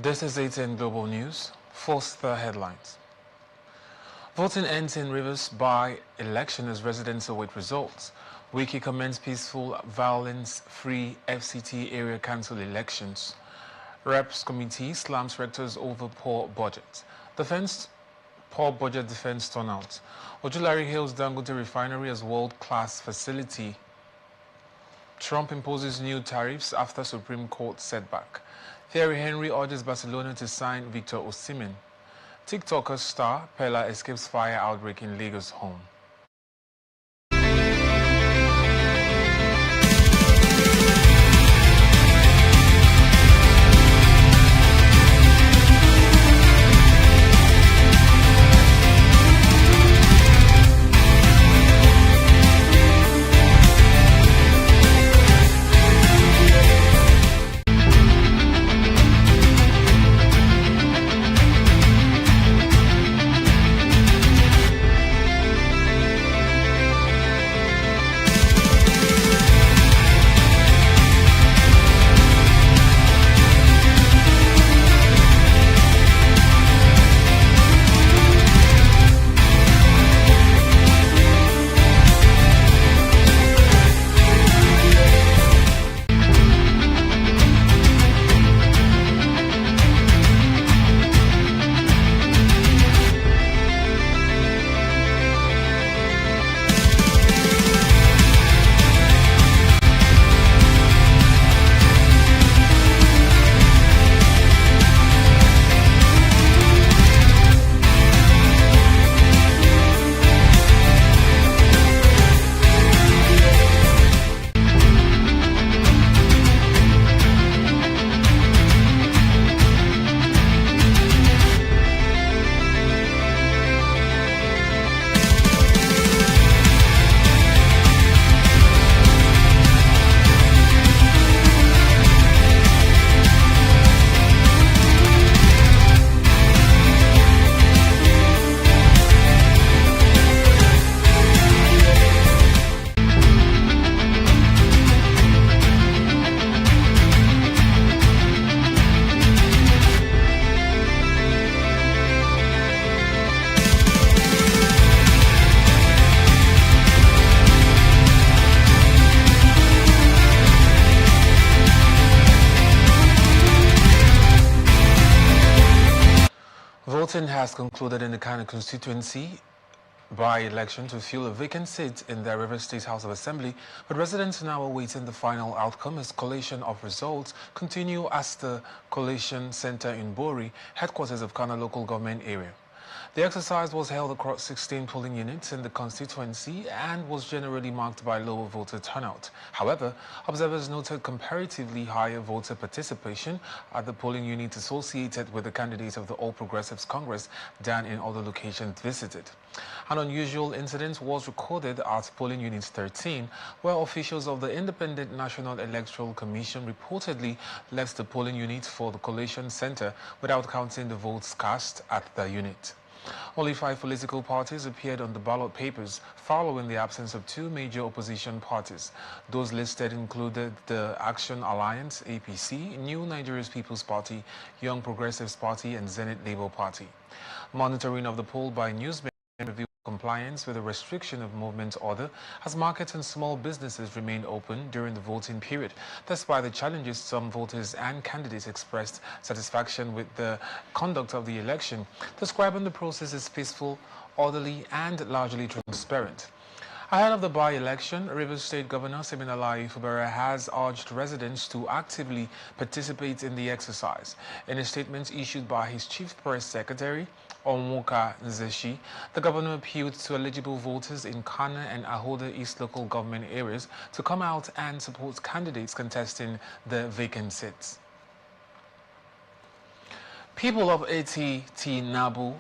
This is 18 Global News. First, the headlines. Voting ends in Rivers by-election as residents await results. Wiki commends peaceful, violence-free FCT area council elections. Reps Committee slams rectors over poor budget. Poor budget defense turnout. Ojulari hails Dangote refinery as world-class facility. Trump imposes new tariffs after Supreme Court setback. Thierry Henry urges Barcelona to sign Victor Osimhen. TikToker star Pella escapes fire outbreak in Lagos home. Voting has concluded in the Kano constituency by-election to fill a vacant seat in the Rivers State House of Assembly, but residents are now awaiting the final outcome as collation of results continue at the Collation Center in Bori, headquarters of Kano local government area. The exercise was held across 16 polling units in the constituency and was generally marked by lower voter turnout. However, observers noted comparatively higher voter participation at the polling units associated with the candidates of the All Progressives Congress than in other locations visited. An unusual incident was recorded at polling unit 13, where officials of the Independent National Electoral Commission reportedly left the polling unit for the collation center without counting the votes cast at the unit. Only 5 political parties appeared on the ballot papers following the absence of 2 major opposition parties. Those listed included the Action Alliance, APC, New Nigeria's People's Party, Young Progressives Party, and Zenith Labour Party. Monitoring of the poll by newsmen revealed compliance with the restriction of movement order as markets and small businesses remained open during the voting period. Despite the challenges, some voters and candidates expressed satisfaction with the conduct of the election, describing the process as peaceful, orderly, and largely transparent. Ahead of the by-election, Rivers State Governor Siminalayi Fubara has urged residents to actively participate in the exercise. In a statement issued by his Chief Press Secretary, Onwuka Nzeshi, the governor appealed to eligible voters in Kana and Ahoda East local government areas to come out and support candidates contesting the vacant seats. People of Eti Nabu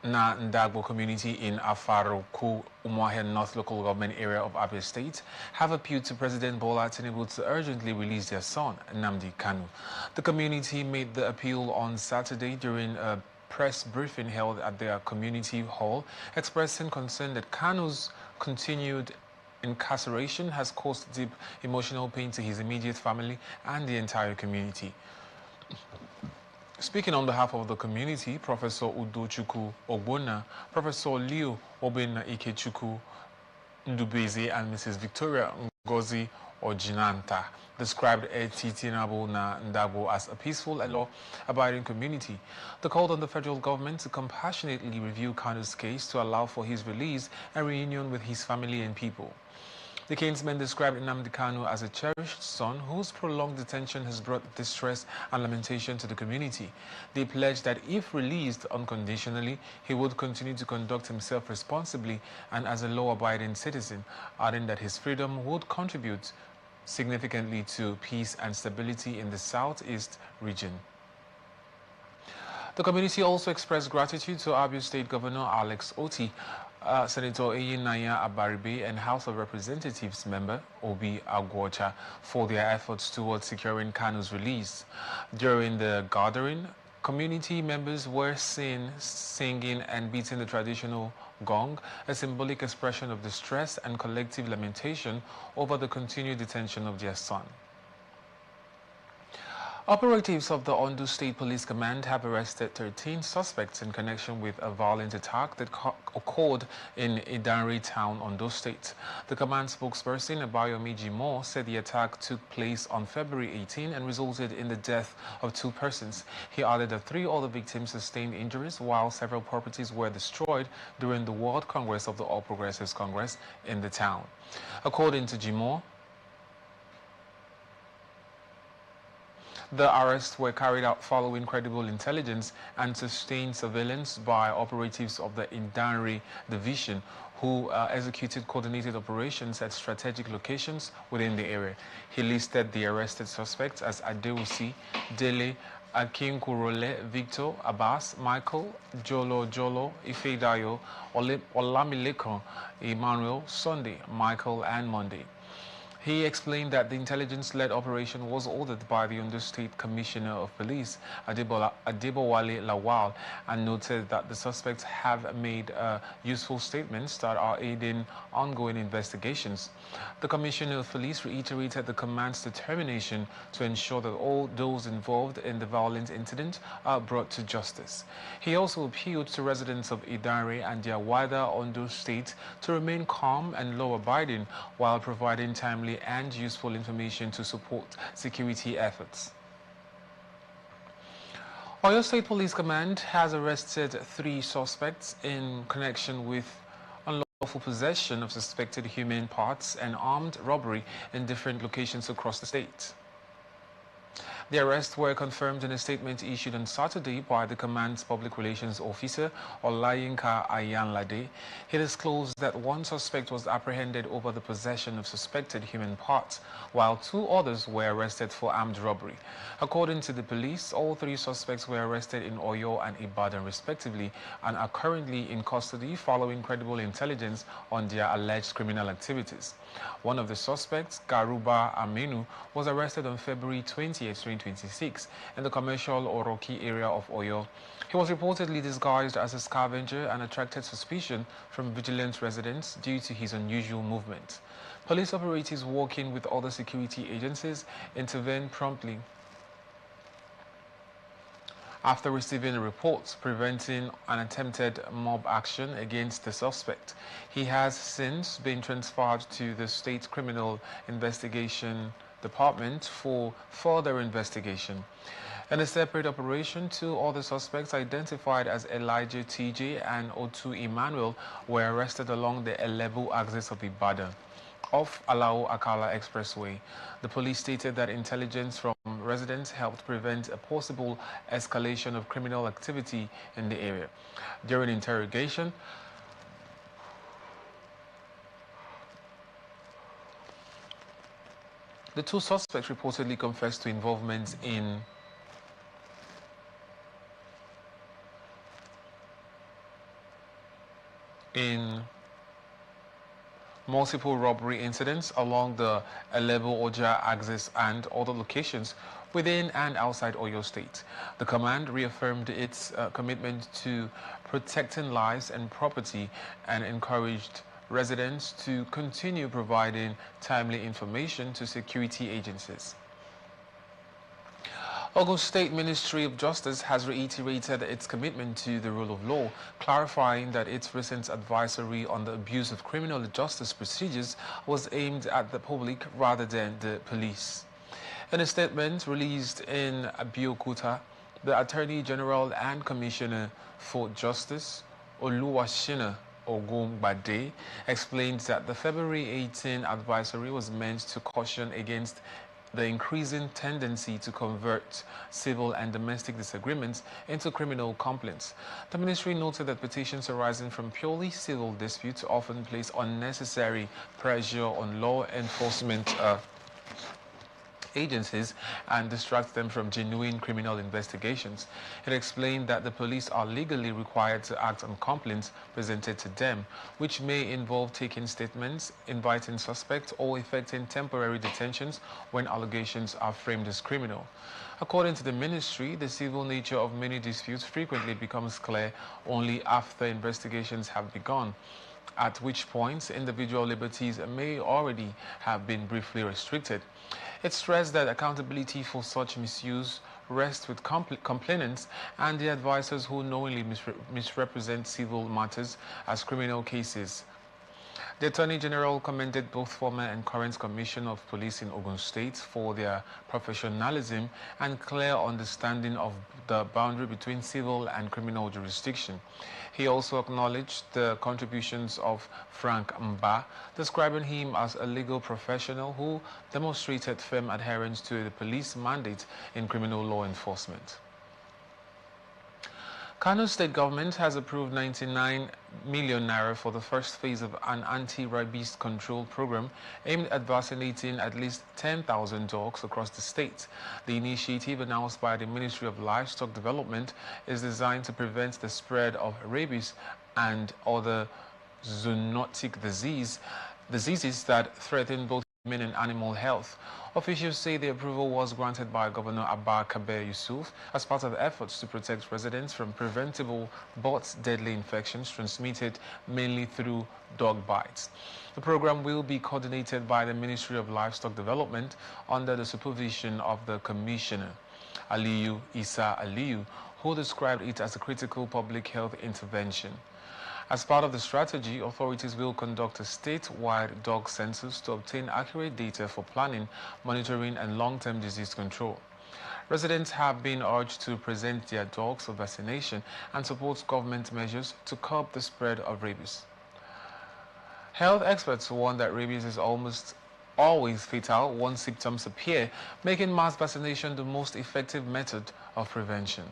Ndagbo community in Afaruku, Umuahia North local government area of Abia State have appealed to President Bola Tinubu to urgently release their son, Nnamdi Kanu. The community made the appeal on Saturday during a press briefing held at their community hall, expressing concern that Kanu's continued incarceration has caused deep emotional pain to his immediate family and the entire community. Speaking on behalf of the community, Professor Udochukwu Ogbonna, Professor Leo Obinna Ikechukwu Ndubeze, and Mrs. Victoria Ngozi Ojinanta described Titinabo na Ndabo as a peaceful and law-abiding community. They called on the federal government to compassionately review Kanu's case to allow for his release and reunion with his family and people. The kinsmen described Nnamdi Kanu as a cherished son whose prolonged detention has brought distress and lamentation to the community. They pledged that if released unconditionally, he would continue to conduct himself responsibly and as a law-abiding citizen, adding that his freedom would contribute significantly to peace and stability in the southeast region. The community also expressed gratitude to Abia State Governor Alex Oti, Senator Eyinaya Abaribe, and House of Representatives member Obi Agwocha for their efforts towards securing Kanu's release. During the gathering, community members were seen singing and beating the traditional gong, a symbolic expression of distress and collective lamentation over the continued detention of their son. Operatives of the Ondo State Police Command have arrested 13 suspects in connection with a violent attack that occurred in Idanre town, Ondo State. The command spokesperson, Abayomi Jimo, said the attack took place on February 18 and resulted in the death of 2 persons. He added that 3 other victims sustained injuries, while several properties were destroyed during the World Congress of the All Progressives Congress in the town. According to Jimo, the arrests were carried out following credible intelligence and sustained surveillance by operatives of the Idanre Division, who executed coordinated operations at strategic locations within the area. He listed the arrested suspects as Adeusi, Dele, Akinkurole, Victor, Abbas, Michael, Jolo, Ifedayo, Olamilekon, Emmanuel, Sunday, Michael, and Monday. He explained that the intelligence-led operation was ordered by the Ondo State Commissioner of Police, Adebowale Lawal, and noted that the suspects have made useful statements that are aiding ongoing investigations. The Commissioner of Police reiterated the command's determination to ensure that all those involved in the violent incident are brought to justice. He also appealed to residents of Idanre and their wider Ondo State to remain calm and law-abiding while providing timely and useful information to support security efforts. Oyo State Police Command has arrested 3 suspects in connection with unlawful possession of suspected human parts and armed robbery in different locations across the state. The arrests were confirmed in a statement issued on Saturday by the command's public relations officer, Olayinka Ayanlade. He disclosed that 1 suspect was apprehended over the possession of suspected human parts, while 2 others were arrested for armed robbery. According to the police, all 3 suspects were arrested in Oyo and Ibadan respectively and are currently in custody following credible intelligence on their alleged criminal activities. One of the suspects, Garuba Aminu, was arrested on February 20, 2026 in the commercial Oroki area of Oyo. He was reportedly disguised as a scavenger and attracted suspicion from vigilant residents due to his unusual movement. Police operatives working with other security agencies intervened promptly after receiving a report preventing an attempted mob action against the suspect. He has since been transferred to the State Criminal Investigation Department for further investigation. In a separate operation, 2 other suspects identified as Elijah TJ and Otu Emmanuel were arrested along the Elebu axis of Ibadan off Alao Akala Expressway. The police stated that intelligence from residents helped prevent a possible escalation of criminal activity in the area. During interrogation, the 2 suspects reportedly confessed to involvement in multiple robbery incidents along the Elebu-Oja axis and other locations within and outside Oyo State. The command reaffirmed its commitment to protecting lives and property and encouraged residents to continue providing timely information to security agencies. Ogun State Ministry of Justice has reiterated its commitment to the rule of law, clarifying that its recent advisory on the abuse of criminal justice procedures was aimed at the public rather than the police. In a statement released in Abeokuta, the Attorney General and Commissioner for Justice, Oluwashina Ogungbade, explained that the February 18 advisory was meant to caution against the increasing tendency to convert civil and domestic disagreements into criminal complaints. The ministry noted that petitions arising from purely civil disputes often place unnecessary pressure on law enforcement agencies and distract them from genuine criminal investigations. It explained that the police are legally required to act on complaints presented to them, which may involve taking statements, inviting suspects, or effecting temporary detentions when allegations are framed as criminal. According to the ministry, the civil nature of many disputes frequently becomes clear only after investigations have begun, at which point individual liberties may already have been briefly restricted. It stressed that accountability for such misuse rests with complainants and the advisors who knowingly misrepresent civil matters as criminal cases. The Attorney General commended both former and current Commissioner of Police in Ogun State for their professionalism and clear understanding of the boundary between civil and criminal jurisdiction. He also acknowledged the contributions of Frank Mba, describing him as a legal professional who demonstrated firm adherence to the police mandate in criminal law enforcement. Kano State government has approved 99 million naira for the first phase of an anti-rabies control program aimed at vaccinating at least 10,000 dogs across the state. The initiative, announced by the Ministry of Livestock Development, is designed to prevent the spread of rabies and other zoonotic diseases that threaten both human and animal health. Officials say the approval was granted by Governor Abba Kabir Yusuf as part of efforts to protect residents from preventable but deadly infections transmitted mainly through dog bites. The program will be coordinated by the Ministry of Livestock Development under the supervision of the Commissioner, Aliyu Isa Aliyu, who described it as a critical public health intervention. As part of the strategy, authorities will conduct a statewide dog census to obtain accurate data for planning, monitoring, and long-term disease control. Residents have been urged to present their dogs for vaccination and support government measures to curb the spread of rabies. Health experts warn that rabies is almost always fatal once symptoms appear, making mass vaccination the most effective method of prevention.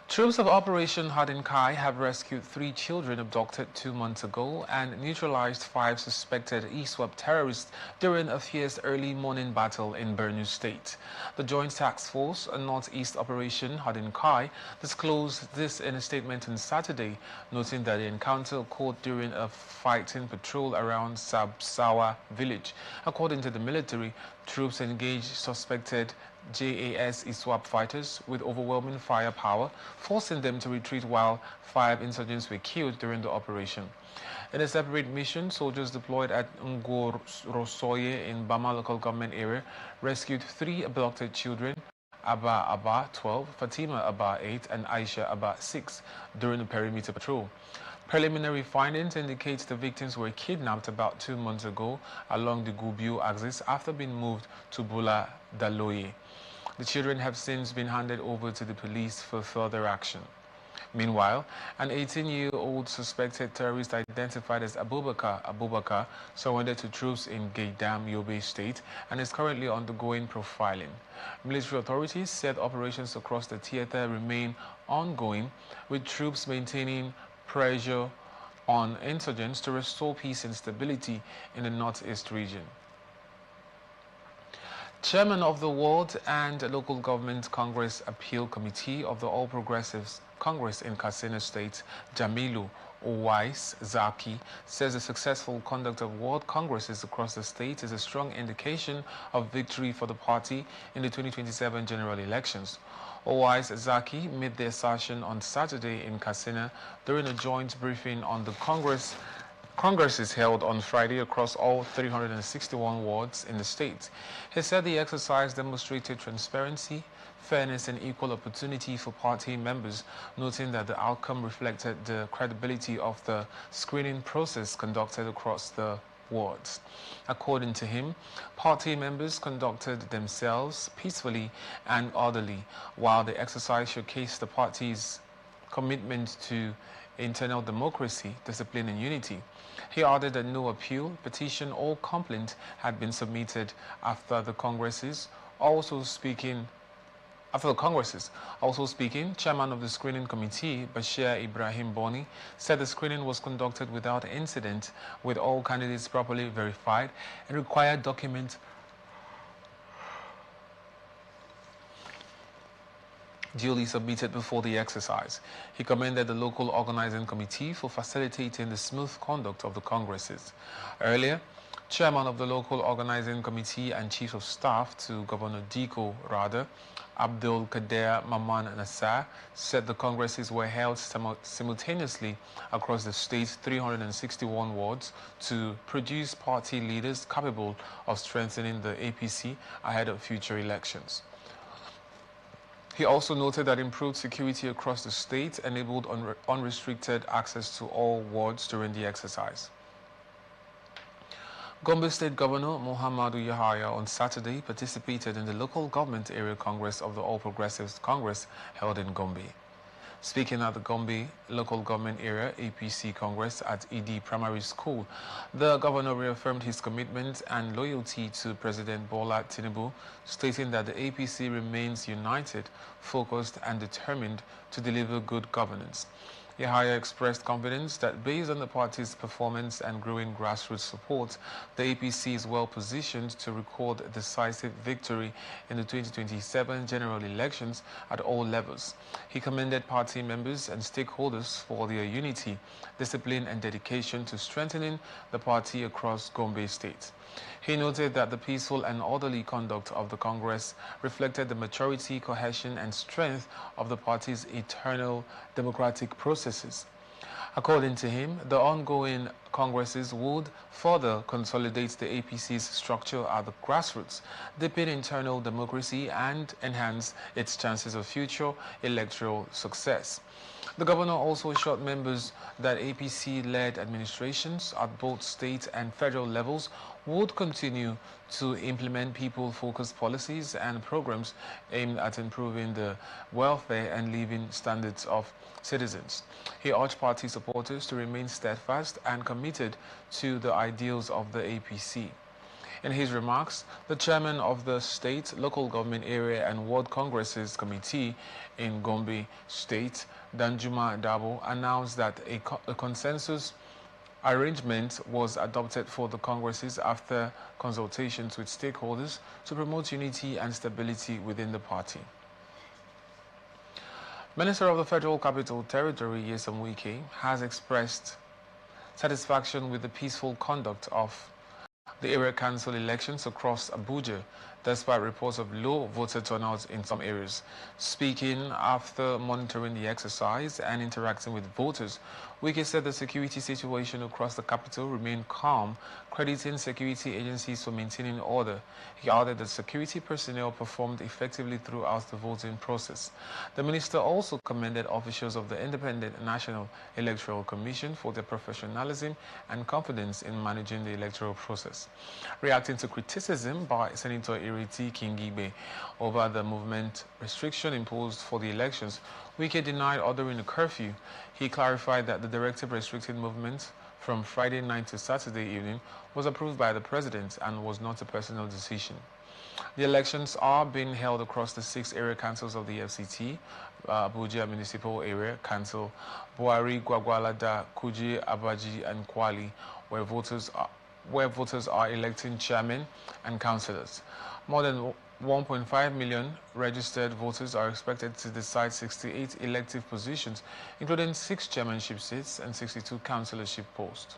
Troops of Operation Hadinkai have rescued 3 children abducted 2 months ago and neutralized 5 suspected ISWAP terrorists during a fierce early morning battle in Borno State. The Joint Task Force, a Northeast Operation Hadinkai, disclosed this in a statement on Saturday, noting that the encounter occurred during a fighting patrol around Sabsawa village. According to the military, troops engaged suspected JAS ISWAP fighters with overwhelming firepower, forcing them to retreat while 5 insurgents were killed during the operation. In a separate mission, soldiers deployed at Ngorosoye in Bama local government area rescued 3 abducted children, Abba 12, Fatima Abba 8, and Aisha Abba 6, during the perimeter patrol. Preliminary findings indicate the victims were kidnapped about 2 months ago along the Gubiu axis after being moved to Bula Daloye. The children have since been handed over to the police for further action. Meanwhile, an 18-year-old suspected terrorist identified as Abubakar surrendered to troops in Gaidam, Yobe State, and is currently undergoing profiling. Military authorities said operations across the theater remain ongoing, with troops maintaining pressure on insurgents to restore peace and stability in the Northeast region. Chairman of the World and Local Government Congress Appeal Committee of the All Progressives Congress in Katsina State, Jamilu Owais Zaki, says the successful conduct of world congresses across the state is a strong indication of victory for the party in the 2027 general elections. Owais Zaki made the assertion on Saturday in Katsina during a joint briefing on the Congress Congress is held on Friday across all 361 wards in the state. He said the exercise demonstrated transparency, fairness and equal opportunity for party members, noting that the outcome reflected the credibility of the screening process conducted across the wards. According to him, party members conducted themselves peacefully and orderly, while the exercise showcased the party's commitment to internal democracy, discipline and unity. He added that no appeal, petition or complaint had been submitted after the Congresses. Also speaking, Chairman of the Screening Committee, Bashir Ibrahim Boni, said the screening was conducted without incident, with all candidates properly verified and required documents duly submitted before the exercise. He commended the local organizing committee for facilitating the smooth conduct of the Congresses. Earlier, Chairman of the local organizing committee and Chief of Staff to Governor Diko Rada, Abdul Kader Maman Nassar, said the Congresses were held simultaneously across the state's 361 wards to produce party leaders capable of strengthening the APC ahead of future elections. He also noted that improved security across the state enabled unrestricted access to all wards during the exercise. Gombe State Governor Muhammadu Yahaya on Saturday participated in the Local Government Area Congress of the All Progressives Congress held in Gombe. Speaking at the Gombe Local Government Area APC Congress at ED Primary School, the governor reaffirmed his commitment and loyalty to President Bola Tinubu, stating that the APC remains united, focused and determined to deliver good governance. Yahaya expressed confidence that based on the party's performance and growing grassroots support, the APC is well positioned to record a decisive victory in the 2027 general elections at all levels. He commended party members and stakeholders for their unity, discipline and dedication to strengthening the party across Gombe State. He noted that the peaceful and orderly conduct of the Congress reflected the maturity, cohesion and strength of the party's internal democratic processes. According to him, the ongoing Congresses would further consolidate the APC's structure at the grassroots, deepen internal democracy and enhance its chances of future electoral success. The governor also assured members that APC-led administrations at both state and federal levels would continue to implement people-focused policies and programs aimed at improving the welfare and living standards of citizens. He urged party supporters to remain steadfast and committed to the ideals of the APC. In his remarks, the chairman of the State, Local Government Area and Ward Congresses Committee in Gombe State, Danjuma Dabo, announced that a consensus arrangement was adopted for the Congresses after consultations with stakeholders to promote unity and stability within the party. Minister of the Federal Capital Territory, Nyesom Wike, has expressed satisfaction with the peaceful conduct of the area council elections across Abuja, despite reports of low voter turnout in some areas. Speaking after monitoring the exercise and interacting with voters, Wike said the security situation across the capital remained calm, crediting security agencies for maintaining order. He added that security personnel performed effectively throughout the voting process. The minister also commended officials of the Independent National Electoral Commission for their professionalism and confidence in managing the electoral process. Reacting to criticism by Senator Ireti Kingibe over the movement restriction imposed for the elections, Wike denied ordering a curfew. He clarified that the directive restricting movement from Friday night to Saturday evening was approved by the president and was not a personal decision. The elections are being held across the 6 area councils of the FCT, Abuja Municipal Area Council, Buhari, Gwagwalada, Kuje, Abaji and Kwali, where voters are electing chairmen and councillors. More than 1.5 million registered voters are expected to decide 68 elective positions, including 6 chairmanship seats and 62 councillorship posts.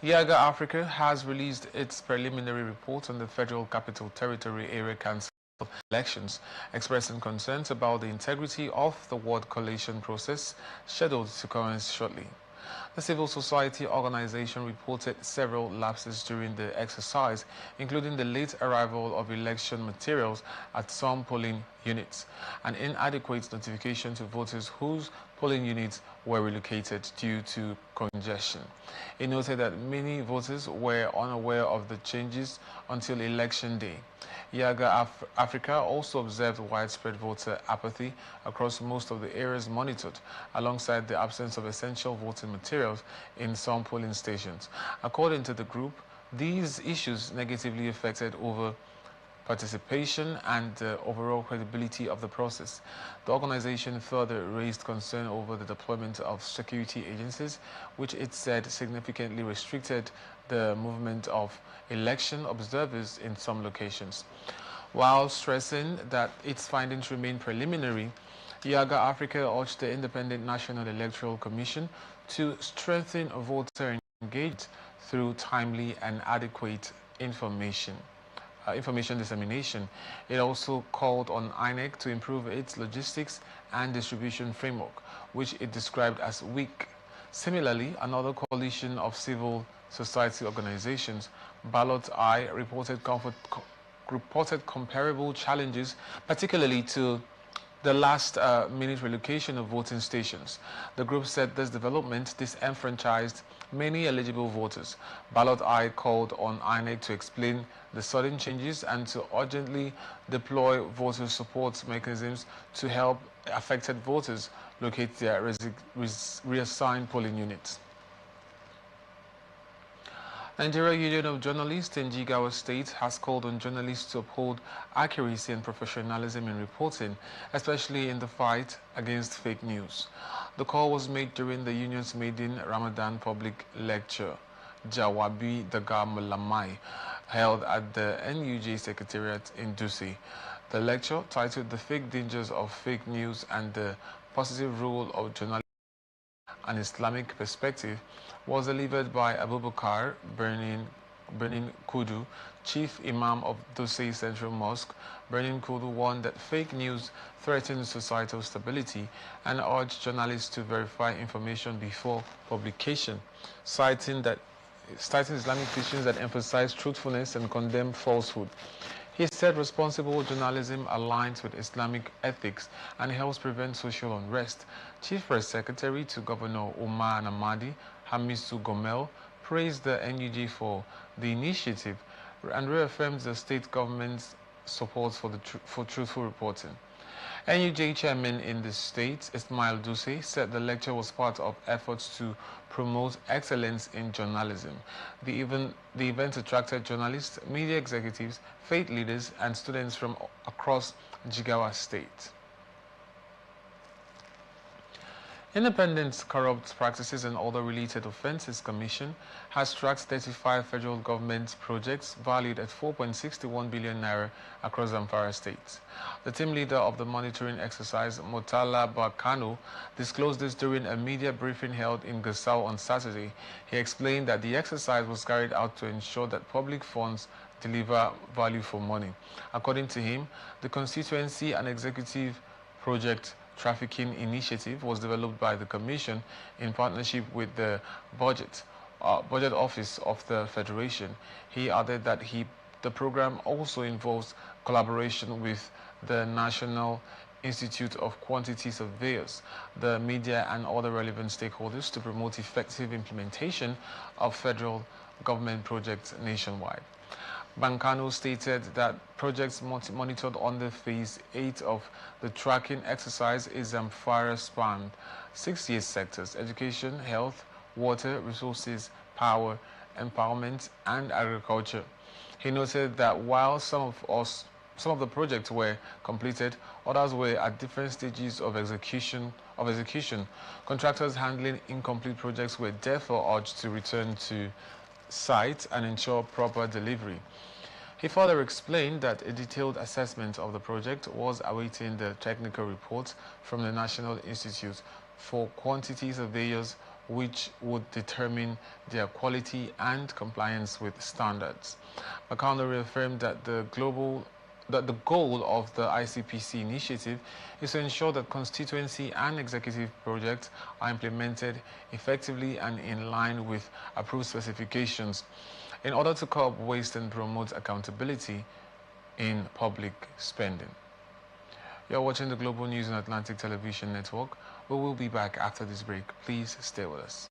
Yaga Africa has released its preliminary report on the Federal Capital Territory Area Council elections, expressing concerns about the integrity of the ward collation process scheduled to commence shortly. The civil society organization reported several lapses during the exercise, including the late arrival of election materials at some polling units and inadequate notification to voters whose polling units were relocated due to congestion. It noted that many voters were unaware of the changes until election day. Yaga Africa also observed widespread voter apathy across most of the areas monitored, alongside the absence of essential voting materials in some polling stations. According to the group, these issues negatively affected over participation and the overall credibility of the process. The organization further raised concern over the deployment of security agencies, which it said significantly restricted the movement of election observers in some locations. While stressing that its findings remain preliminary, Yaga Africa urged the Independent National Electoral Commission to strengthen voter engagement through timely and adequate information dissemination. It also called on INEC to improve its logistics and distribution framework, which it described as weak. Similarly, another coalition of civil society organizations, Ballot Eye, reported comparable challenges, particularly to the last-minute relocation of voting stations. The group said this development disenfranchised many eligible voters. Ballot Eye called on INEC to explain the sudden changes and to urgently deploy voter support mechanisms to help affected voters locate their reassigned polling units. Nigeria Union of Journalists in Jigawa State has called on journalists to uphold accuracy and professionalism in reporting, especially in the fight against fake news. The call was made during the union's maiden Ramadan public lecture, Jawabi Daga Mulamai, held at the NUJ Secretariat in Dutse. The lecture, titled The Fake Dangers of Fake News and the Positive Role of Journalism, an Islamic Perspective, was delivered by Abubakar Benin Kudu, Chief Imam of Dutse Central Mosque. Benin Kudu warned that fake news threatens societal stability and urged journalists to verify information before publication, citing Islamic teachings that emphasize truthfulness and condemn falsehood. He said responsible journalism aligns with Islamic ethics and helps prevent social unrest. Chief Press Secretary to Governor Umar Namadi, Hamisu Gomel, praised the NUJ for the initiative and reaffirmed the state government's support for truthful reporting. NUJ chairman in the state, Ismail Duse, said the lecture was part of efforts to promote excellence in journalism. The event attracted journalists, media executives, faith leaders, and students from across Jigawa State. Independent Corrupt Practices and Other Related Offences Commission has tracked 35 federal government projects valued at 4.61 billion naira across Zamfara State. The team leader of the monitoring exercise, Motala Bakano, disclosed this during a media briefing held in Gusau on Saturday. He explained that the exercise was carried out to ensure that public funds deliver value for money. According to him, the constituency and executive project trafficking initiative was developed by the Commission in partnership with the Budget Office of the Federation. He added that the program also involves collaboration with the National Institute of Quantity Surveyors, the media and other relevant stakeholders to promote effective implementation of federal government projects nationwide. Bankano stated that projects monitored under Phase 8 of the tracking exercise is Zamfara spanned 6 year sectors: education, health, water, resources, power, empowerment, and agriculture. He noted that while some of the projects were completed, others were at different stages of execution. Contractors handling incomplete projects were therefore urged to return to site and ensure proper delivery. He further explained that a detailed assessment of the project was awaiting the technical report from the National Institute for Quantity Surveyors, which would determine their quality and compliance with standards. McConnell reaffirmed that the that the goal of the ICPC initiative is to ensure that constituency and executive projects are implemented effectively and in line with approved specifications in order to curb waste and promote accountability in public spending. You're watching the Global News on Atlantic Television Network. We will be back after this break. Please stay with us.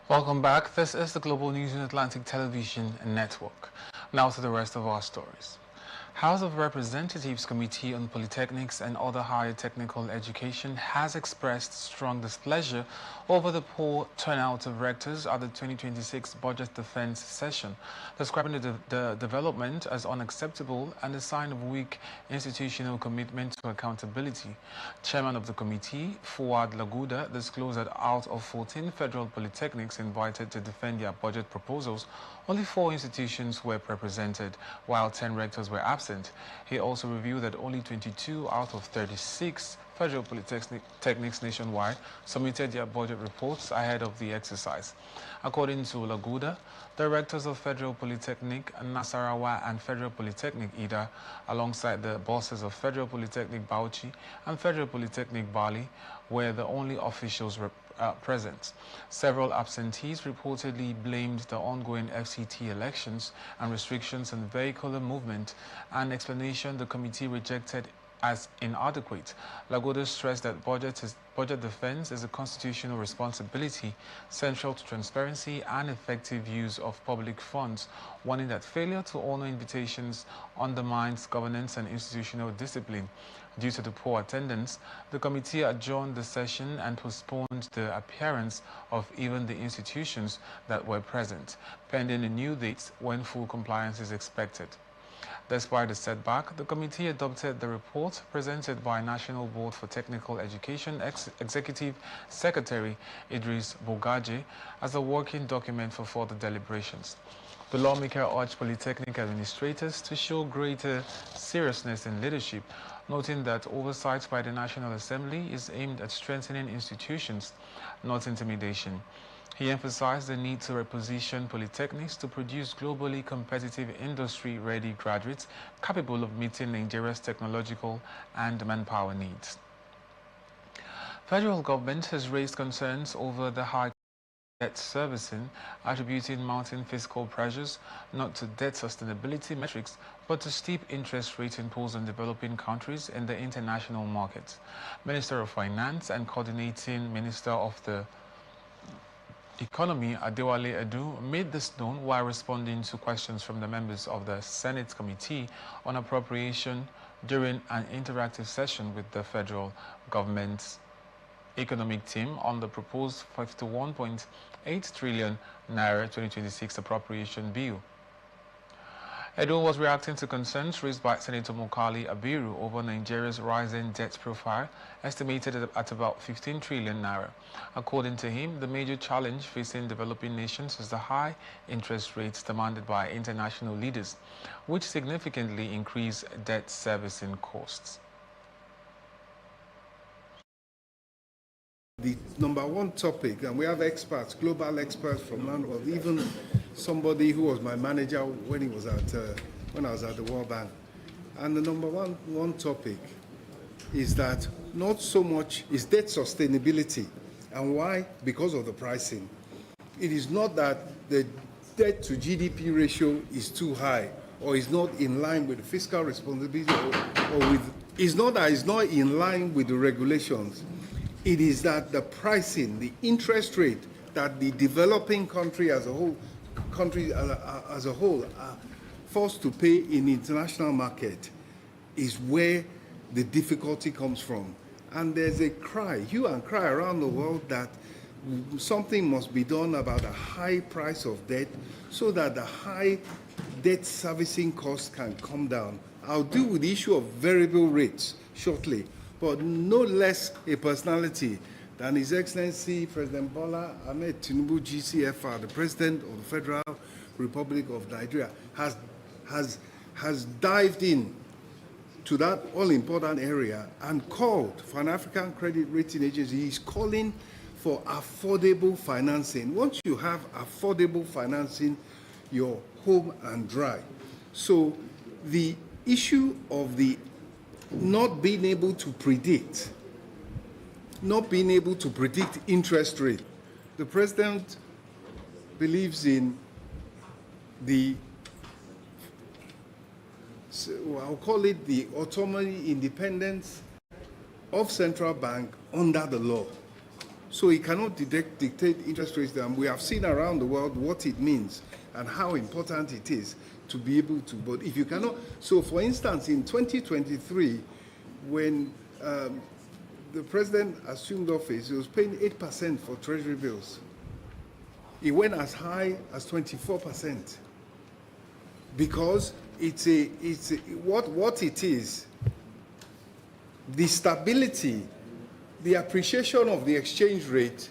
Welcome back. This is the Global News on Atlantic Television Network. Now to the rest of our stories. House of Representatives Committee on Polytechnics and Other Higher Technical Education has expressed strong displeasure over the poor turnout of rectors at the 2026 Budget Defense session, describing the development as unacceptable and a sign of weak institutional commitment to accountability. Chairman of the committee, Fuad Laguda, disclosed that out of 14 federal polytechnics invited to defend their budget proposals, only 4 institutions were represented, while 10 rectors were absent. He also revealed that only 22 out of 36 federal polytechnics nationwide submitted their budget reports ahead of the exercise. According to Laguda, directors of Federal Polytechnic Nasarawa and Federal Polytechnic Ida, alongside the bosses of Federal Polytechnic Bauchi and Federal Polytechnic Bali, were the only officials present. Several absentees reportedly blamed the ongoing FCT elections and restrictions on vehicular movement, an explanation the committee rejected as inadequate. Lagoda stressed that budget defense is a constitutional responsibility central to transparency and effective use of public funds, warning that failure to honor invitations undermines governance and institutional discipline. Due to the poor attendance, the committee adjourned the session and postponed the appearance of even the institutions that were present, pending a new date when full compliance is expected. Despite the setback, the committee adopted the report presented by National Board for Technical Education Executive Secretary Idris Bogaje as a working document for further deliberations. The lawmaker urged polytechnic administrators to show greater seriousness in leadership, noting that oversight by the National Assembly is aimed at strengthening institutions, not intimidation. He emphasized the need to reposition polytechnics to produce globally competitive industry-ready graduates capable of meeting Nigeria's technological and manpower needs. Federal government has raised concerns over the high debt servicing, attributing mounting fiscal pressures not to debt sustainability metrics, but to steep interest rates imposed on developing countries in the international market. Minister of Finance and Coordinating Minister of the Economy Adewale Edu made this known while responding to questions from the members of the Senate Committee on Appropriation during an interactive session with the federal government's economic team on the proposed 51.8 trillion naira 2026 appropriation bill. Edo was reacting to concerns raised by Senator Mukali Abiru over Nigeria's rising debt profile, estimated at about 15 trillion naira. According to him, the major challenge facing developing nations is the high interest rates demanded by international leaders, which significantly increase debt servicing costs. The number one topic, and we have experts, global experts from around the world, even somebody who was my manager when I was at the World Bank. And the number one topic is that not so much is debt sustainability. And why? Because of the pricing. It is not that the debt to GDP ratio is too high or is not in line with the fiscal responsibility or with, it's not that it's not in line with the regulations. It is that the pricing, the interest rate that the developing country as a whole, are forced to pay in the international market is where the difficulty comes from. And there's a hue and cry around the world that something must be done about the high price of debt so that the high debt servicing costs can come down. I'll deal with the issue of variable rates shortly. But no less a personality than His Excellency President Bola Ahmed Tinubu, GCFR, the President of the Federal Republic of Nigeria, has dived in to that all-important area and called for an African credit rating agency. He's calling for affordable financing. Once you have affordable financing, you're home and dry. So the issue of the not being able to predict interest rate. The president believes in I'll call it the autonomy, independence of central bank under the law. So he cannot dictate interest rates, and we have seen around the world what it means and how important it is to be able to, but if you cannot, so for instance, in 2023, when the president assumed office, he was paying 8% for treasury bills. It went as high as 24% because what it is, the stability, the appreciation of the exchange rate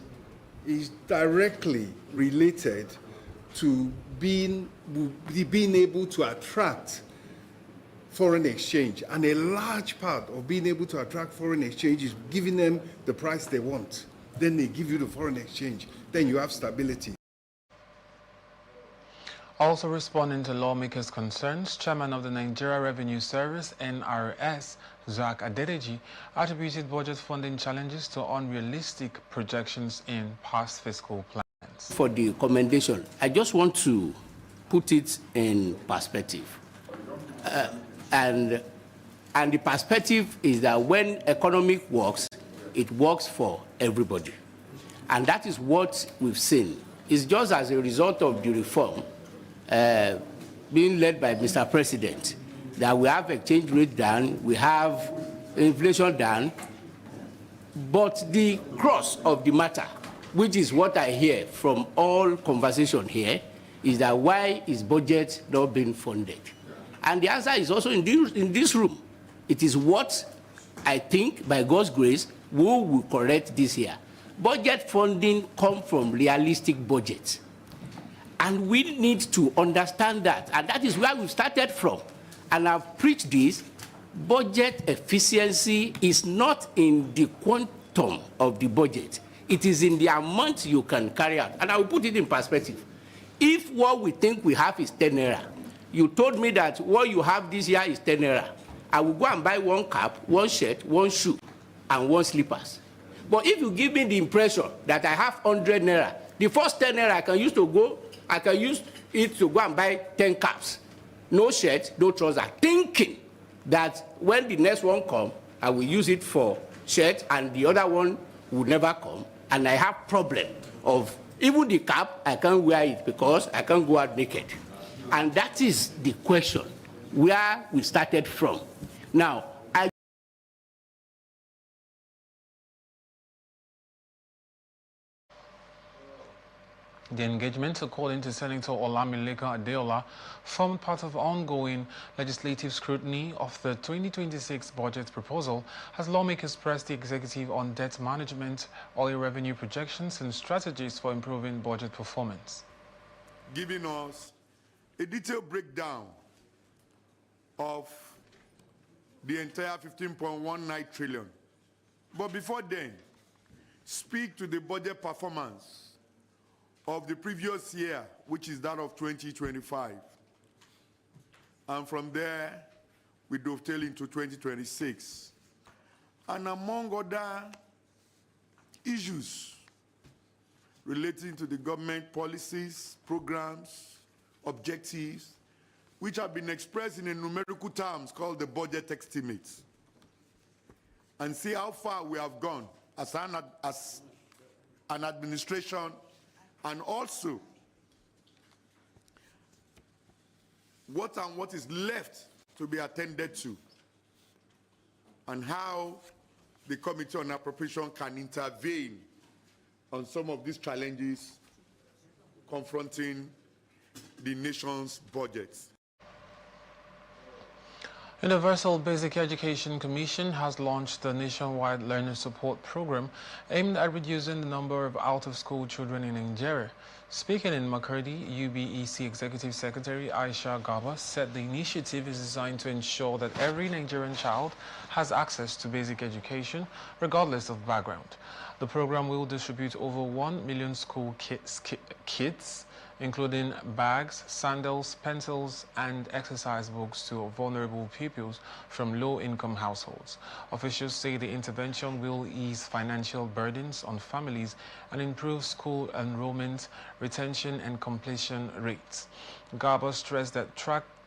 is directly related to being able to attract foreign exchange, and a large part of being able to attract foreign exchange is giving them the price they want. Then they give you the foreign exchange. Then you have stability. Also responding to lawmakers' concerns, Chairman of the Nigeria Revenue Service, NRS, Zach Adedeji, attributed budget funding challenges to unrealistic projections in past fiscal plans. For the commendation, I just want to put it in perspective. And the perspective is that when economic works, it works for everybody. And that is what we've seen. It's just as a result of the reform being led by Mr. President that we have exchange rate down, we have inflation down, but the crux of the matter, which is what I hear from all conversation here, is that why is budget not being funded? And the answer is also in this room. It is what I think, by God's grace, we will correct this year. Budget funding comes from realistic budgets. And we need to understand that. And that is where we started from. And I've preached this. Budget efficiency is not in the quantum of the budget. It is in the amount you can carry out. And I will put it in perspective. If what we think we have is 10 naira, you told me that what you have this year is 10 naira, I will go and buy one cap, one shirt, one shoe, and one slippers. But if you give me the impression that I have 100 naira, the first 10 naira I can use it to go and buy 10 caps, no shirt, no trouser, thinking that when the next one comes, I will use it for shirt and the other one will never come, and I have problem of even the cap, I can't wear it because I can't go out naked. And that is the question where we started from. Now, The engagement, according to Senator Olamileka Adeola, formed part of ongoing legislative scrutiny of the 2026 budget proposal as lawmakers pressed the executive on debt management, oil revenue projections, and strategies for improving budget performance. Giving us a detailed breakdown of the entire 15.19 trillion. But before then, speak to the budget performance of the previous year, which is that of 2025. And from there, we dovetail into 2026. And among other issues relating to the government policies, programs, objectives, which have been expressed in a numerical terms called the budget estimate, and see how far we have gone as an administration, and also what is left to be attended to, and how the Committee on Appropriation can intervene on some of these challenges confronting the nation's budget. Universal Basic Education Commission has launched the nationwide learner support program aimed at reducing the number of out-of-school children in Nigeria. Speaking in Makurdi, UBEC Executive Secretary Aisha Garba said the initiative is designed to ensure that every Nigerian child has access to basic education, regardless of background. The program will distribute over 1 million school kits, including bags, sandals, pencils, and exercise books to vulnerable pupils from low-income households. Officials say the intervention will ease financial burdens on families and improve school enrollment, retention, and completion rates. Garba stressed that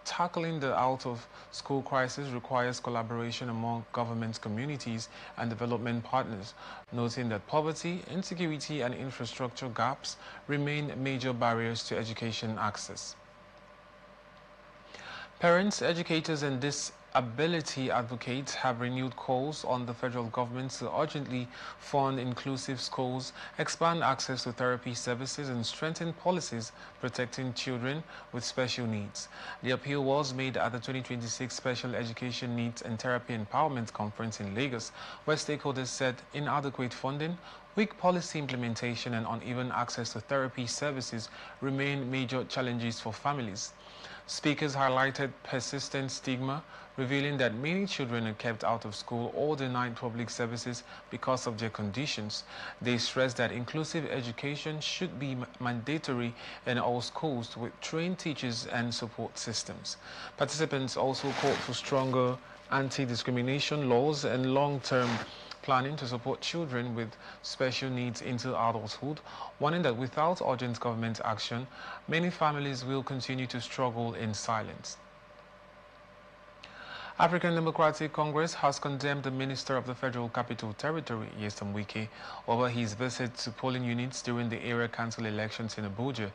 tackling the out-of-school crisis requires collaboration among government communities and development partners, noting that poverty, insecurity, and infrastructure gaps remain major barriers to education access. Parents, educators, and disability advocates have renewed calls on the federal government to urgently fund inclusive schools, expand access to therapy services, and strengthen policies protecting children with special needs. The appeal was made at the 2026 Special Education Needs and Therapy Empowerment Conference in Lagos, where stakeholders said inadequate funding, weak policy implementation, and uneven access to therapy services remain major challenges for families. Speakers highlighted persistent stigma, revealing that many children are kept out of school or denied public services because of their conditions. They stressed that inclusive education should be mandatory in all schools with trained teachers and support systems. Participants also called for stronger anti-discrimination laws and long-term planning to support children with special needs into adulthood, warning that without urgent government action, many families will continue to struggle in silence. African Democratic Congress has condemned the Minister of the Federal Capital Territory, Nyesom Wike, over his visit to polling units during the area council elections in Abuja.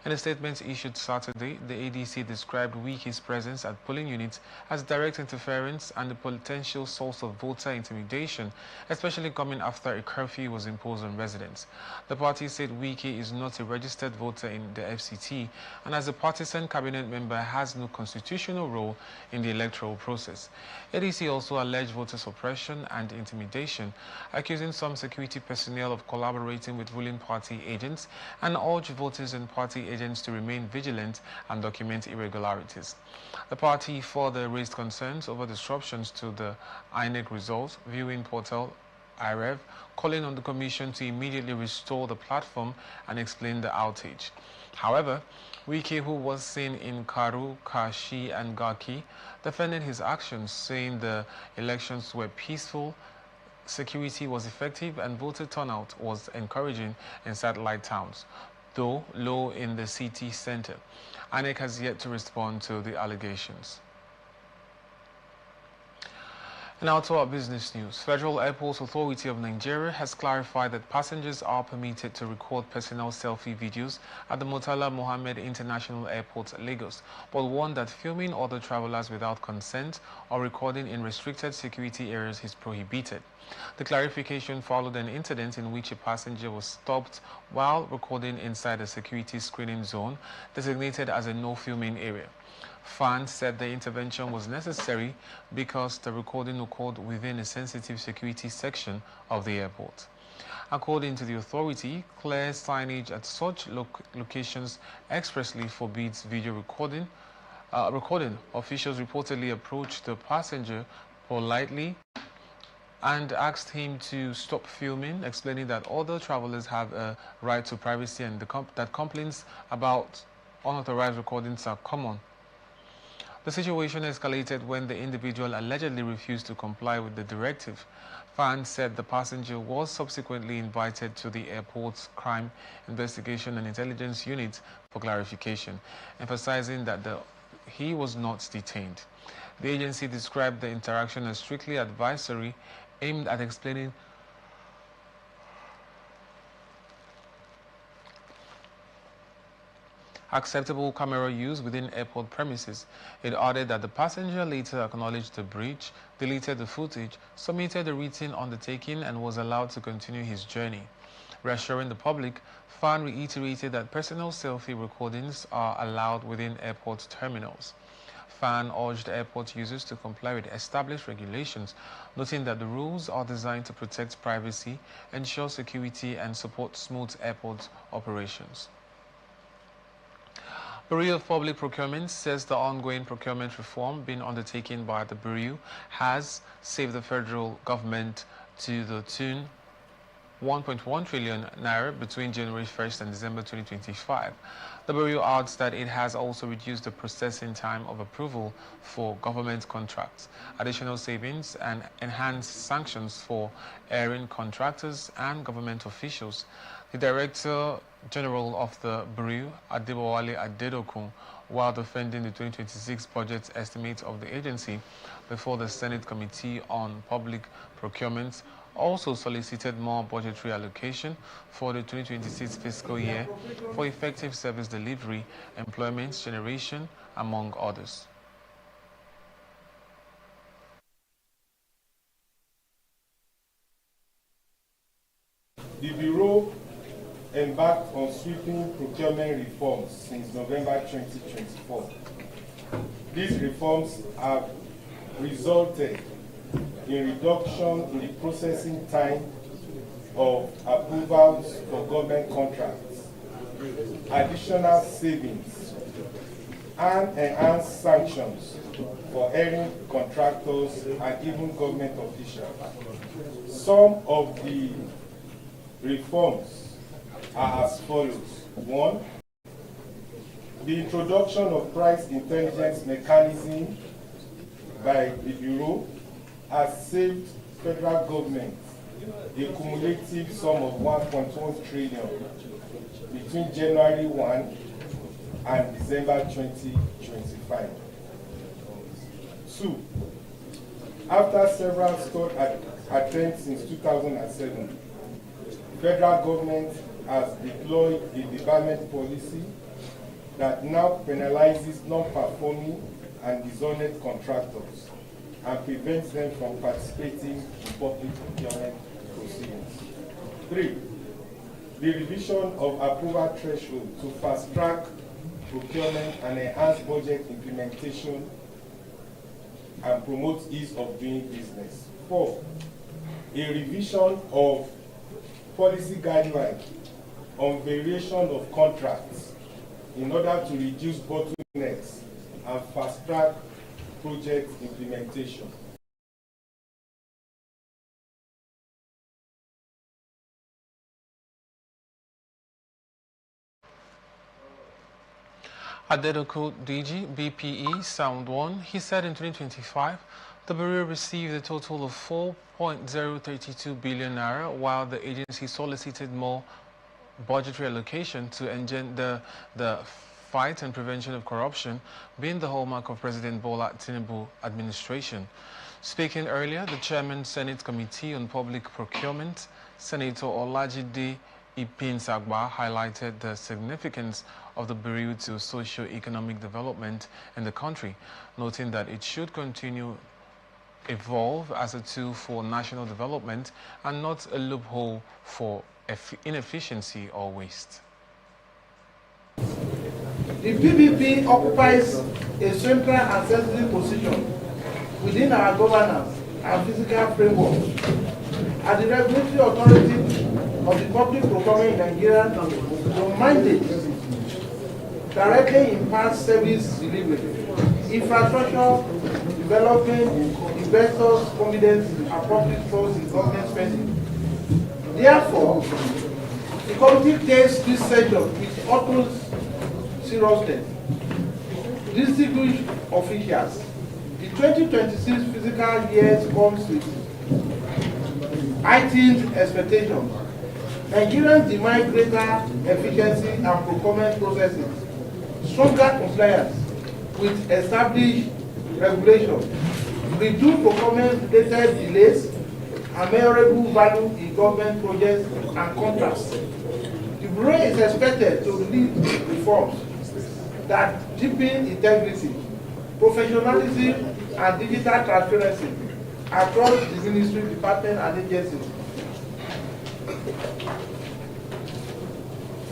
In a statement issued Saturday, the ADC described Wike's presence at polling units as direct interference and a potential source of voter intimidation, especially coming after a curfew was imposed on residents. The party said Wike is not a registered voter in the FCT and as a partisan cabinet member has no constitutional role in the electoral process. ADC also alleged voter suppression and intimidation, accusing some security personnel of collaborating with ruling party agents and urged voters and party agents to remain vigilant and document irregularities. The party further raised concerns over disruptions to the INEC results viewing portal IREV, calling on the Commission to immediately restore the platform and explain the outage. However, Wike, who was seen in Karu, Kashi, and Gaki, defended his actions, saying the elections were peaceful, security was effective, and voter turnout was encouraging in satellite towns, though low in the city center. INEC has yet to respond to the allegations. Now to our business news. Federal Airports Authority of Nigeria has clarified that passengers are permitted to record personal selfie videos at the Murtala Mohammed International Airport, Lagos, but warned that filming other travelers without consent or recording in restricted security areas is prohibited. The clarification followed an incident in which a passenger was stopped while recording inside a security screening zone designated as a no-filming area. Fans said the intervention was necessary because the recording occurred within a sensitive security section of the airport. According to the authority, clear signage at such locations expressly forbids video recording. Officials reportedly approached the passenger politely and asked him to stop filming, explaining that other travelers have a right to privacy and that complaints about unauthorized recordings are common. The situation escalated when the individual allegedly refused to comply with the directive. Fans said the passenger was subsequently invited to the airport's Crime Investigation and Intelligence Unit for clarification, emphasizing that he was not detained. The agency described the interaction as strictly advisory, aimed at explaining acceptable camera use within airport premises. It added that the passenger later acknowledged the breach, deleted the footage, submitted a written undertaking, and was allowed to continue his journey. Reassuring the public, FAN reiterated that personal selfie recordings are allowed within airport terminals. FAN urged airport users to comply with established regulations, noting that the rules are designed to protect privacy, ensure security, and support smooth airport operations. Bureau of Public Procurement says the ongoing procurement reform being undertaken by the Bureau has saved the federal government to the tune 1.1 trillion naira between January 1st and December 2025. The Bureau adds that it has also reduced the processing time of approval for government contracts, additional savings and enhanced sanctions for erring contractors and government officials. The Director General of the Bureau, Adebowale Adedokun, while defending the 2026 budget estimates of the agency before the Senate Committee on Public Procurement, also solicited more budgetary allocation for the 2026 fiscal year for effective service delivery, employment generation, among others. The Bureau embarked on sweeping procurement reforms since November 2024. These reforms have resulted in reduction in the processing time of approvals for government contracts, additional savings and enhanced sanctions for erring contractors and even government officials. Some of the reforms are as follows. 1, the introduction of price intelligence mechanism by the Bureau has saved federal government a cumulative sum of 1.1 trillion between January 1 and December 2025. 2, after several stalled attempts since 2007, federal government has deployed a development policy that now penalizes non-performing and dishonest contractors and prevents them from participating in public procurement proceedings. 3, the revision of approval threshold to fast-track procurement and enhance budget implementation and promote ease of doing business. 4, a revision of policy guidelines on variation of contracts in order to reduce bottlenecks and fast-track project implementation. Adedoku DG, BPE, Sound 1, he said in 2025, the Bureau received a total of 4.032 billion naira, while the agency solicited more budgetary allocation to engender the fight and prevention of corruption, being the hallmark of President Bola Tinubu administration. Speaking earlier, the Chairman Senate Committee on Public Procurement, Senator Olajide Ipinsagba, highlighted the significance of the Bureau to socio-economic development in the country, noting that it should continue evolve as a tool for national development and not a loophole for inefficiency or waste. The PPP occupies a central and sensitive position within our governance and physical framework. As the regulatory authority of the public procurement in Nigeria, the mandate directly imparts service delivery, infrastructure development, investors' confidence, and public trust in government spending. Therefore, the committee takes this session with utmost seriousness. Distinguished officials, the 2026 fiscal year comes with heightened expectations. Nigerians demand greater efficiency and procurement processes, stronger compliance with established regulations, reduced procurement-related delays, and measurable value in government projects and contracts. The Bureau is expected to lead reforms that deepen integrity, professionalism, and digital transparency across the ministry, department, and agencies.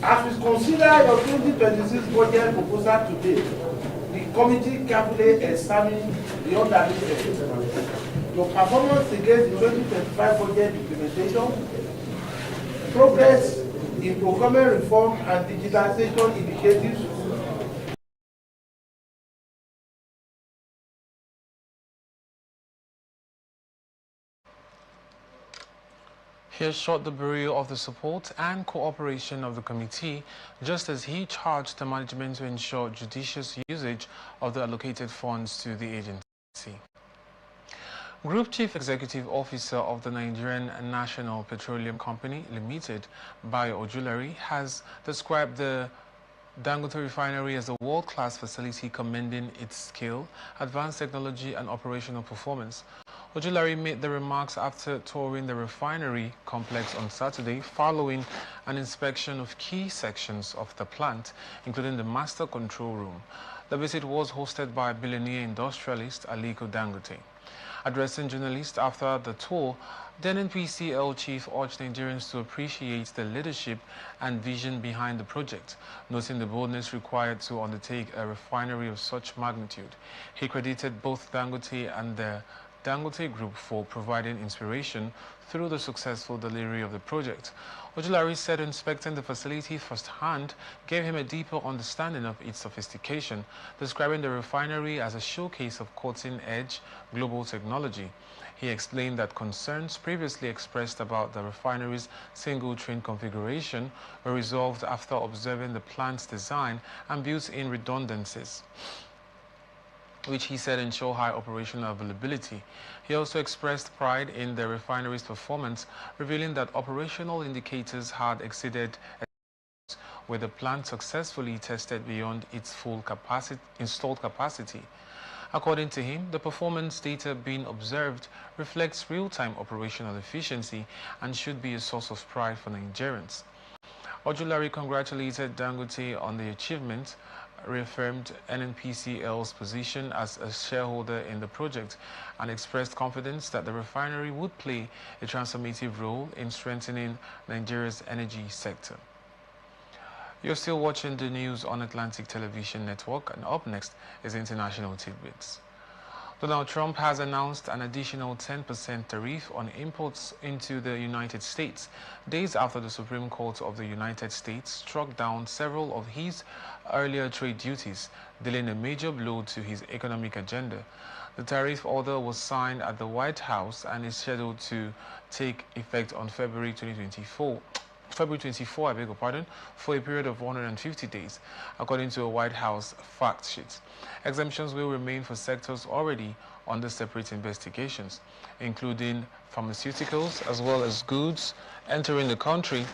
As we consider your 2026 budget proposal today, the committee carefully examined the underlying your performance against the 2025 budget implementation, progress in procurement reform and digitalization initiatives, He assured the Bureau of the support and cooperation of the committee, just as he charged the management to ensure judicious usage of the allocated funds to the agency. Group Chief Executive Officer of the Nigerian National Petroleum Company Limited, Bayo Ojulari, has described the Dangote Refinery as a world-class facility commending its scale, advanced technology and operational performance. Ojulari made the remarks after touring the refinery complex on Saturday following an inspection of key sections of the plant, including the master control room. The visit was hosted by billionaire industrialist Aliko Dangote. Addressing journalists after the tour, the NNPCL chief urged Nigerians to appreciate the leadership and vision behind the project, noting the boldness required to undertake a refinery of such magnitude. He credited both Dangote and the Dangote Group for providing inspiration through the successful delivery of the project. Ojulari said inspecting the facility firsthand gave him a deeper understanding of its sophistication, describing the refinery as a showcase of cutting-edge global technology. He explained that concerns previously expressed about the refinery's single-train configuration were resolved after observing the plant's design and built-in redundancies, which he said ensure high operational availability. He also expressed pride in the refinery's performance, revealing that operational indicators had exceeded with the plant successfully tested beyond its full installed capacity. According to him, the performance data being observed reflects real-time operational efficiency and should be a source of pride for Nigerians. Ojulari congratulated Dangote on the achievement, reaffirmed NNPCL's position as a shareholder in the project, and expressed confidence that the refinery would play a transformative role in strengthening Nigeria's energy sector. You're still watching the news on Atlantic Television Network, and up next is International Tidbits. Donald Trump has announced an additional 10% tariff on imports into the United States, days after the Supreme Court of the United States struck down several of his earlier trade duties, dealing a major blow to his economic agenda. The tariff order was signed at the White House and is scheduled to take effect on February 24, I beg your pardon, for a period of 150 days, according to a White House fact sheet. Exemptions will remain for sectors already under separate investigations, including pharmaceuticals as well as goods entering the country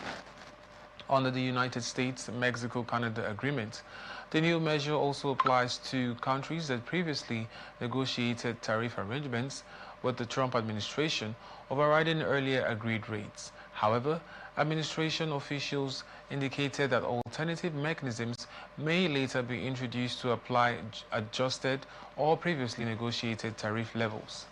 under the United States-Mexico-Canada agreement. The new measure also applies to countries that previously negotiated tariff arrangements with the Trump administration, overriding earlier agreed rates. However, administration officials indicated that alternative mechanisms may later be introduced to apply adjusted or previously negotiated tariff levels.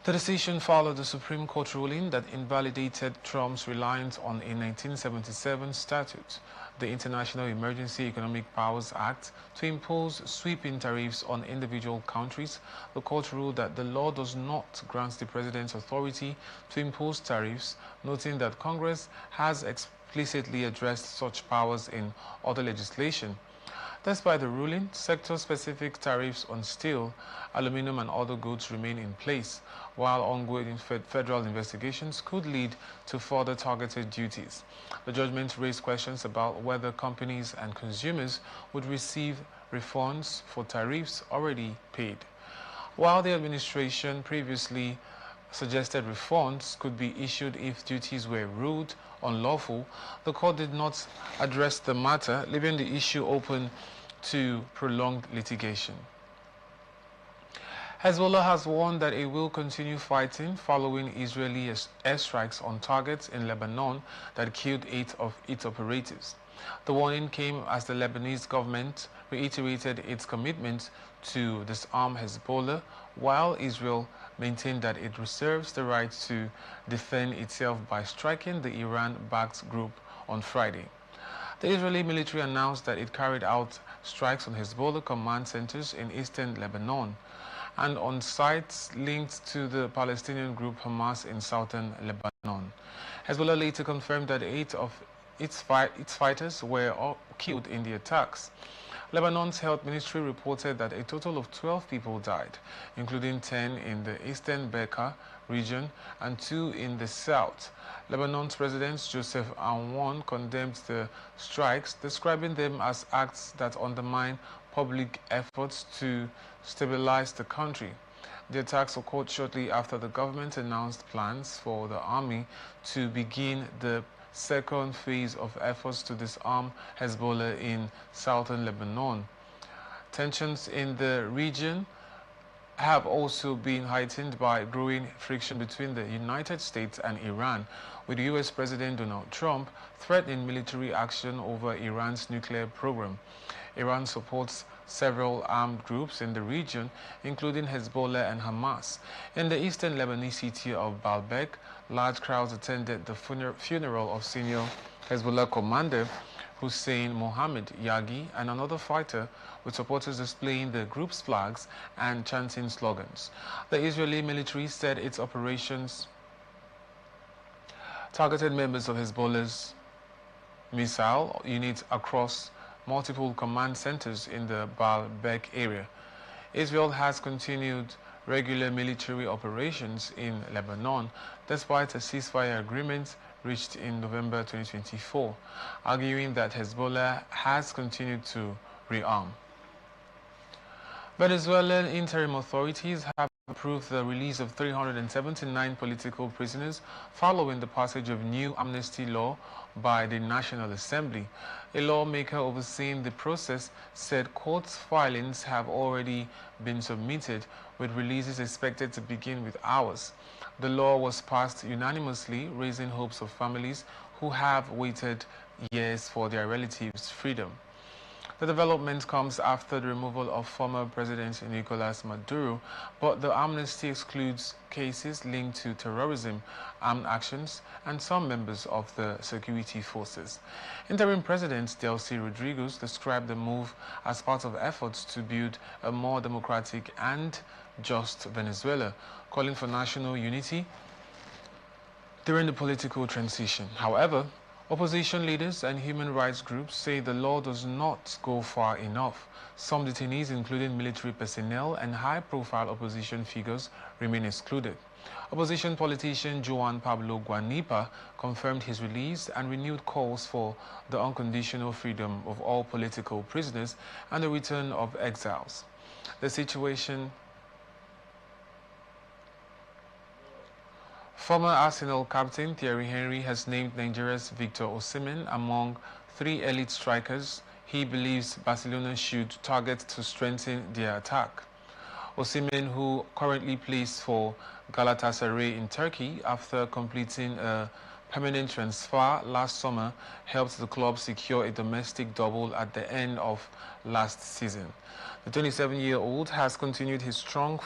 The decision followed the Supreme Court ruling that invalidated Trump's reliance on a 1977 statute, the International Emergency Economic Powers Act, to impose sweeping tariffs on individual countries. The court ruled that the law does not grant the president's authority to impose tariffs, noting that Congress has explicitly addressed such powers in other legislation. Despite the ruling, sector-specific tariffs on steel, aluminum and other goods remain in place, while ongoing federal investigations could lead to further targeted duties. The judgment raised questions about whether companies and consumers would receive refunds for tariffs already paid. While the administration previously suggested refunds could be issued if duties were ruled unlawful, the court did not address the matter, leaving the issue open to prolonged litigation. Hezbollah has warned that it will continue fighting following Israeli airstrikes on targets in Lebanon that killed 8 of its operatives. The warning came as the Lebanese government reiterated its commitment to disarm Hezbollah, while Israel maintained that it reserves the right to defend itself by striking the Iran-backed group on Friday. The Israeli military announced that it carried out strikes on Hezbollah command centers in eastern Lebanon and on sites linked to the Palestinian group Hamas in southern Lebanon. Hezbollah later confirmed that 8 of its fighters were killed in the attacks. Lebanon's health ministry reported that a total of 12 people died, including 10 in the eastern Bekaa region and 2 in the south. Lebanon's President Joseph Aoun condemned the strikes, describing them as acts that undermine public efforts to stabilize the country. The attacks occurred shortly after the government announced plans for the army to begin the second phase of efforts to disarm Hezbollah in southern Lebanon. Tensions in the region have also been heightened by growing friction between the United States and Iran, with U.S. President Donald Trump threatening military action over Iran's nuclear program. Iran supports several armed groups in the region, including Hezbollah and Hamas. In the eastern Lebanese city of Baalbek, large crowds attended the funeral of senior Hezbollah commander Hussein Mohammed Yagi, and another fighter, with supporters displaying the group's flags and chanting slogans. The Israeli military said its operations targeted members of Hezbollah's missile units across multiple command centers in the Baalbek area. Israel has continued regular military operations in Lebanon despite a ceasefire agreement reached in November 2024, arguing that Hezbollah has continued to rearm. Venezuelan interim authorities have approved the release of 379 political prisoners following the passage of new amnesty law by the National Assembly. A lawmaker overseeing the process said court filings have already been submitted, with releases expected to begin with hours. The law was passed unanimously, raising hopes of families who have waited years for their relatives' freedom. The development comes after the removal of former President Nicolas Maduro, but the amnesty excludes cases linked to terrorism, armed actions, and some members of the security forces. Interim President Delcy Rodriguez described the move as part of efforts to build a more democratic and just Venezuela, calling for national unity during the political transition. However, opposition leaders and human rights groups say the law does not go far enough. Some detainees, including military personnel and high-profile opposition figures, remain excluded. Opposition politician Juan Pablo Guanipa confirmed his release and renewed calls for the unconditional freedom of all political prisoners and the return of exiles. The situation. Former Arsenal captain Thierry Henry has named Nigeria's Victor Osimhen among 3 elite strikers he believes Barcelona should target to strengthen their attack. Osimhen, who currently plays for Galatasaray in Turkey after completing a permanent transfer last summer, helped the club secure a domestic double at the end of last season. The 27-year-old has continued his strong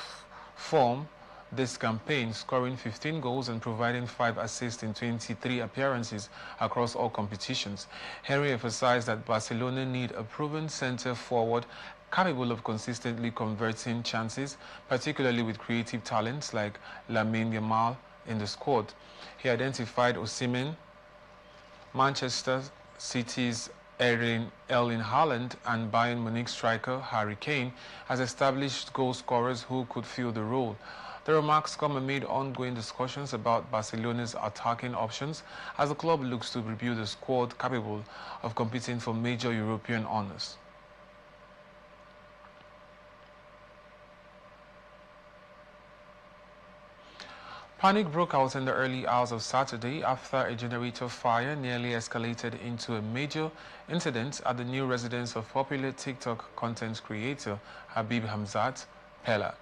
form this campaign, scoring 15 goals and providing 5 assists in 23 appearances across all competitions. Henry emphasized that Barcelona need a proven centre forward capable of consistently converting chances, particularly with creative talents like Lamine Yamal in the squad. He identified Osimhen, Manchester City's Erling Haaland, and Bayern Munich striker Harry Kane as established goal scorers who could fill the role. The remarks come amid ongoing discussions about Barcelona's attacking options as the club looks to rebuild a squad capable of competing for major European honours. Panic broke out in the early hours of Saturday after a generator fire nearly escalated into a major incident at the new residence of popular TikTok content creator Habib Hamzat Pella.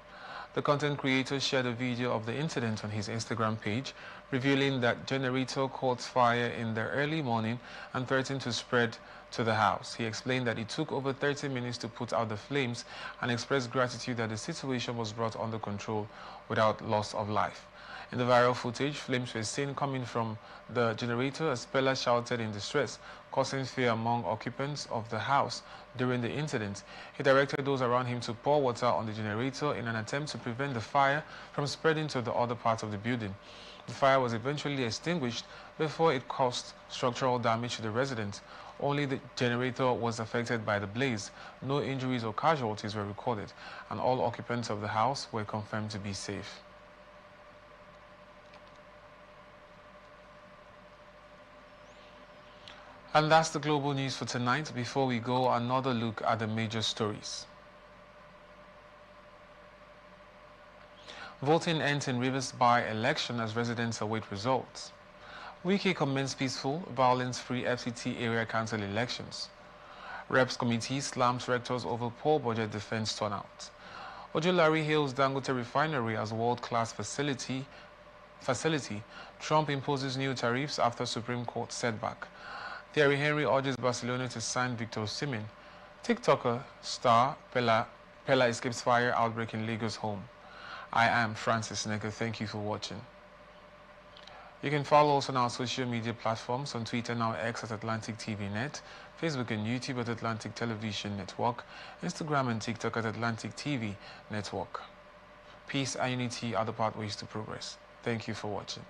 The content creator shared a video of the incident on his Instagram page, revealing that generator caught fire in the early morning and threatened to spread to the house. He explained that it took over 30 minutes to put out the flames and expressed gratitude that the situation was brought under control without loss of life. In the viral footage, flames were seen coming from the generator as Pella shouted in distress, causing fear among occupants of the house during the incident. He directed those around him to pour water on the generator in an attempt to prevent the fire from spreading to the other parts of the building. The fire was eventually extinguished before it caused structural damage to the residents. Only the generator was affected by the blaze. No injuries or casualties were recorded, and all occupants of the house were confirmed to be safe. And that's the global news for tonight. Before we go, another look at the major stories. Voting ends in Rivers by-election as residents await results. Wiki commenced peaceful, violence-free FCT area council elections. Reps committee slams rectors over poor budget defense turnout. Ojulari hails Dangote refinery as world-class facility. Trump imposes new tariffs after Supreme Court setback. Thierry Henry urges Barcelona to sign Victor Osimhen. TikToker star Pella escapes fire outbreak in Lagos home. I am Francis Necker. Thank you for watching. You can follow us on our social media platforms on Twitter now X at Atlantic TV Net, Facebook and YouTube at Atlantic Television Network, Instagram and TikTok at Atlantic TV Network. Peace and unity are the pathways to progress. Thank you for watching.